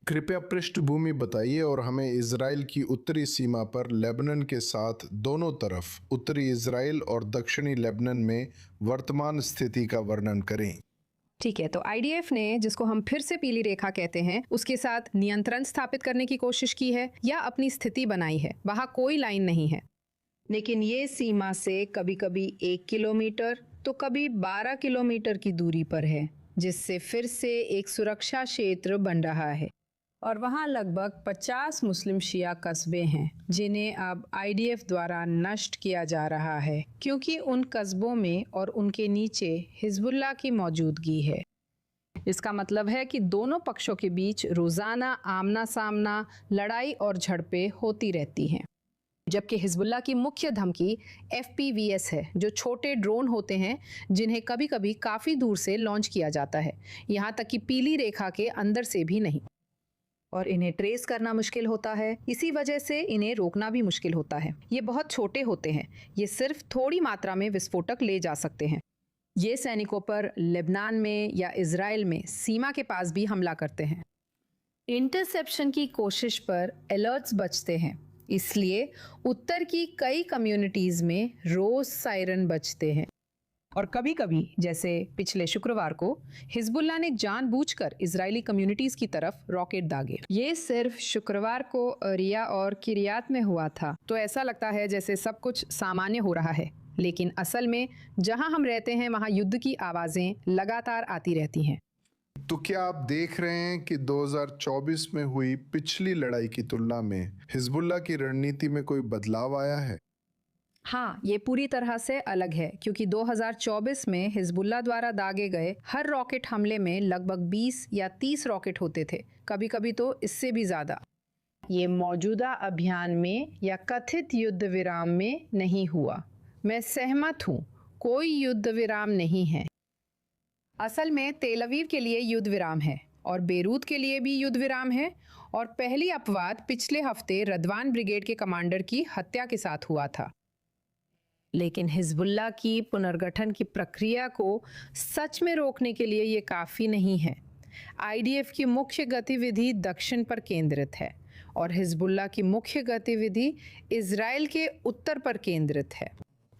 कृपया पृष्ठभूमि बताइए और हमें इजराइल की उत्तरी सीमा पर लेबनान के साथ दोनों तरफ उत्तरी इजराइल और दक्षिणी लेबनान में वर्तमान स्थिति का वर्णन करें। ठीक है, तो आईडीएफ ने, जिसको हम फिर से पीली रेखा कहते हैं, उसके साथ नियंत्रण स्थापित करने की कोशिश की है या अपनी स्थिति बनाई है। वहां कोई लाइन नहीं है, लेकिन ये सीमा से कभी कभी 1 किलोमीटर तो कभी 12 किलोमीटर की दूरी पर है, जिससे फिर से एक सुरक्षा क्षेत्र बन रहा है। और वहाँ लगभग 50 मुस्लिम शिया कस्बे हैं जिन्हें अब आईडीएफ द्वारा नष्ट किया जा रहा है, क्योंकि उन कस्बों में और उनके नीचे हिजबुल्लाह की मौजूदगी है। इसका मतलब है कि दोनों पक्षों के बीच रोजाना आमना सामना लड़ाई और झड़पें होती रहती हैं। जबकि हिजबुल्लाह की मुख्य धमकी FPVS है, जो छोटे ड्रोन होते हैं जिन्हें कभी कभी काफी दूर से लॉन्च किया जाता है, यहाँ तक कि पीली रेखा के अंदर से भी नहीं। और इन्हें ट्रेस करना मुश्किल होता है, इसी वजह से इन्हें रोकना भी मुश्किल होता है। ये बहुत छोटे होते हैं, ये सिर्फ थोड़ी मात्रा में विस्फोटक ले जा सकते हैं। ये सैनिकों पर लेबनान में या इजराइल में सीमा के पास भी हमला करते हैं। इंटरसेप्शन की कोशिश पर अलर्ट्स बजते हैं, इसलिए उत्तर की कई कम्युनिटीज में रोज सायरन बजते हैं। और कभी कभी, जैसे पिछले शुक्रवार को, हिजबुल्लाह ने जानबूझकर इजरायली कम्युनिटीज की तरफ रॉकेट दागे। ये सिर्फ शुक्रवार को अरिया और किरियात में हुआ था, तो ऐसा लगता है जैसे सब कुछ सामान्य हो रहा है, लेकिन असल में जहां हम रहते हैं वहां युद्ध की आवाजें लगातार आती रहती हैं। तो क्या आप देख रहे हैं कि 2024 में हुई पिछली लड़ाई की तुलना में हिजबुल्लाह की रणनीति में कोई बदलाव आया है? हाँ, ये पूरी तरह से अलग है, क्योंकि 2024 में हिजबुल्लाह द्वारा दागे गए हर रॉकेट हमले में लगभग 20 या 30 रॉकेट होते थे, कभी कभी तो इससे भी ज्यादा। ये मौजूदा अभियान में या कथित युद्ध विराम में नहीं हुआ। मैं सहमत हूँ, कोई युद्ध विराम नहीं है। असल में तेल अवीव के लिए युद्ध विराम है और बेरूत के लिए भी युद्ध विराम है, और पहली अपवाद पिछले हफ्ते रदवान ब्रिगेड के कमांडर की हत्या के साथ हुआ था। लेकिन हिजबुल्लाह की पुनर्गठन की प्रक्रिया को सच में रोकने के लिए ये काफ़ी नहीं है। आईडीएफ की मुख्य गतिविधि दक्षिण पर केंद्रित है और हिजबुल्लाह की मुख्य गतिविधि इजराइल के उत्तर पर केंद्रित है।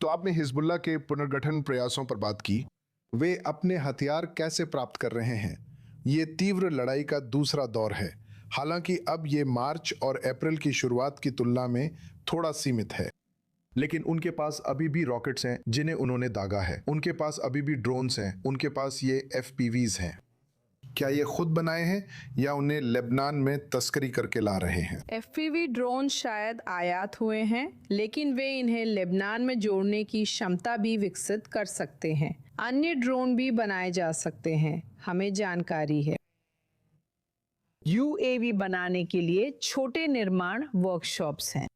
तो आपने हिजबुल्लाह के पुनर्गठन प्रयासों पर बात की। वे अपने हथियार कैसे प्राप्त कर रहे हैं? ये तीव्र लड़ाई का दूसरा दौर है, हालांकि अब ये मार्च और अप्रैल की शुरुआत की तुलना में थोड़ा सीमित है। लेकिन उनके पास अभी भी रॉकेट्स हैं जिन्हें उन्होंने दागा है, उनके पास अभी भी ड्रोन्स हैं, उनके पास ये FPVs हैं। क्या ये खुद बनाए हैं या उन्हें लेबनान में तस्करी करके ला रहे हैं? FPV ड्रोन शायद आयात हुए हैं, लेकिन वे इन्हें लेबनान में जोड़ने की क्षमता भी विकसित कर सकते हैं। अन्य ड्रोन भी बनाए जा सकते हैं, हमें जानकारी है। UAV बनाने के लिए छोटे निर्माण वर्कशॉप्स हैं।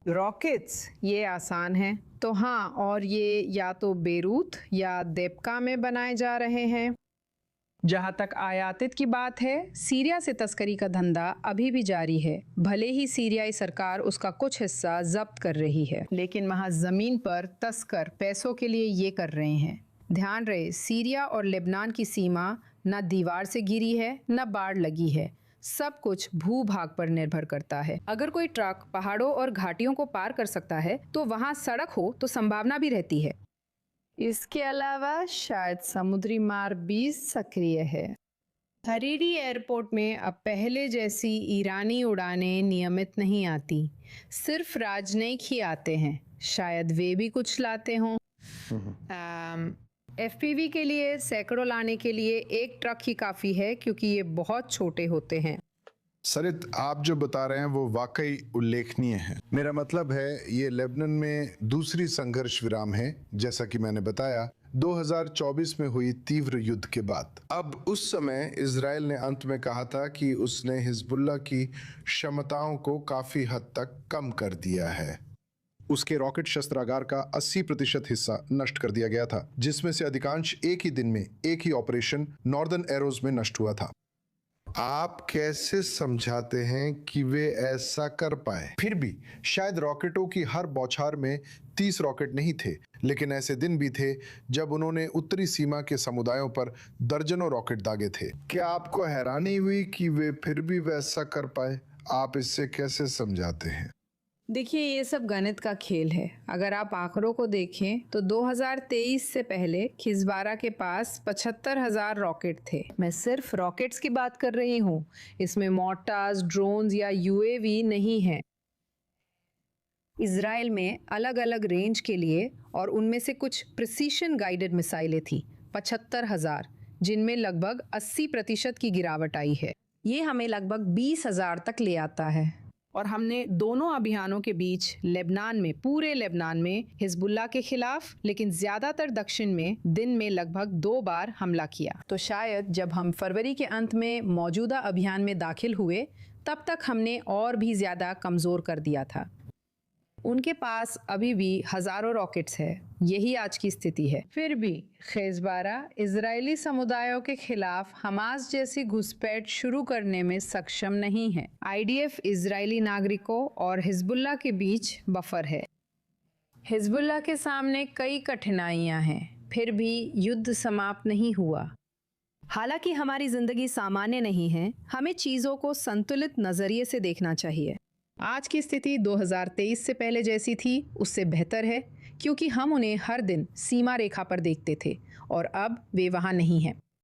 रॉकेट्स ये आसान है, तो हाँ, और ये या तो बेरूत या देपका में बनाए जा रहे हैं। जहाँ तक आयातित की बात है, सीरिया से तस्करी का धंधा अभी भी जारी है, भले ही सीरियाई सरकार उसका कुछ हिस्सा जब्त कर रही है, लेकिन वहाँ जमीन पर तस्कर पैसों के लिए ये कर रहे हैं। ध्यान रहे, सीरिया और लेबनान की सीमा न दीवार से घिरी है न बाढ़ लगी है, सब कुछ भूभाग पर निर्भर करता है। अगर कोई ट्रक पहाड़ों और घाटियों को पार कर सकता है तो वहाँ सड़क हो तो संभावना भी रहती है। इसके अलावा शायद समुद्री मार्ग भी सक्रिय है। हरीरी एयरपोर्ट में अब पहले जैसी ईरानी उड़ानें नियमित नहीं आती, सिर्फ राजनयिक ही आते हैं, शायद वे भी कुछ लाते हों। FPV के लिए सैकड़ों लाने के लिए एक ट्रक ही काफ़ी है, क्योंकि ये बहुत छोटे होते हैं। सरित, आप जो बता रहे हैं वो वाकई उल्लेखनीय है। मेरा मतलब है ये लेबनान में दूसरी संघर्ष विराम है, जैसा कि मैंने बताया 2024 में हुई तीव्र युद्ध के बाद। अब उस समय इजराइल ने अंत में कहा था कि उसने हिजबुल्लाह की क्षमताओं को काफी हद तक कम कर दिया है। उसके रॉकेट शस्त्रागार का 80% हिस्सा नष्ट कर दिया गया था, जिसमें से अधिकांश एक ही दिन में एक ही ऑपरेशन नॉर्दर्न एरोज में नष्ट हुआ था। आप कैसे समझाते हैं कि वे ऐसा कर पाए? फिर भी शायद रॉकेटों की हर बौछार में 30 रॉकेट नहीं थे, लेकिन ऐसे दिन भी थे जब उन्होंने उत्तरी सीमा के समुदायों पर दर्जनों रॉकेट दागे थे। क्या आपको हैरानी हुई कि वे फिर भी वैसा कर पाए? आप इससे कैसे समझाते हैं? देखिए, ये सब गणित का खेल है। अगर आप आंकड़ों को देखें तो 2023 से पहले खिज़बारा के पास 75,000 रॉकेट थे। मैं सिर्फ रॉकेट्स की बात कर रही हूँ, इसमें मोर्टार्स, ड्रोन्स या यूएवी नहीं है। इजराइल में अलग अलग रेंज के लिए और उनमें से कुछ प्रिसीशन गाइडेड मिसाइलें थी, 75,000, जिनमें लगभग 80% की गिरावट आई है। ये हमें लगभग 20,000 तक ले आता है। और हमने दोनों अभियानों के बीच लेबनान में, पूरे लेबनान में हिजबुल्ला के खिलाफ, लेकिन ज्यादातर दक्षिण में दिन में लगभग 2 बार हमला किया। तो शायद जब हम फरवरी के अंत में मौजूदा अभियान में दाखिल हुए, तब तक हमने और भी ज्यादा कमजोर कर दिया था। उनके पास अभी भी हजारों रॉकेट्स है। यही आज की स्थिति है। फिर भी खिज़बारा इजरायली समुदायों के खिलाफ हमास जैसी घुसपैठ शुरू करने में सक्षम नहीं है। आईडीएफ इजरायली नागरिकों और हिजबुल्ला के बीच बफर है। हिजबुल्ला के सामने कई कठिनाइयां हैं, फिर भी युद्ध समाप्त नहीं हुआ। हालांकि हमारी जिंदगी सामान्य नहीं है, हमें चीजों को संतुलित नजरिए से देखना चाहिए। आज की स्थिति 2023 से पहले जैसी थी उससे बेहतर है, क्योंकि हम उन्हें हर दिन सीमा रेखा पर देखते थे और अब वे वहां नहीं हैं।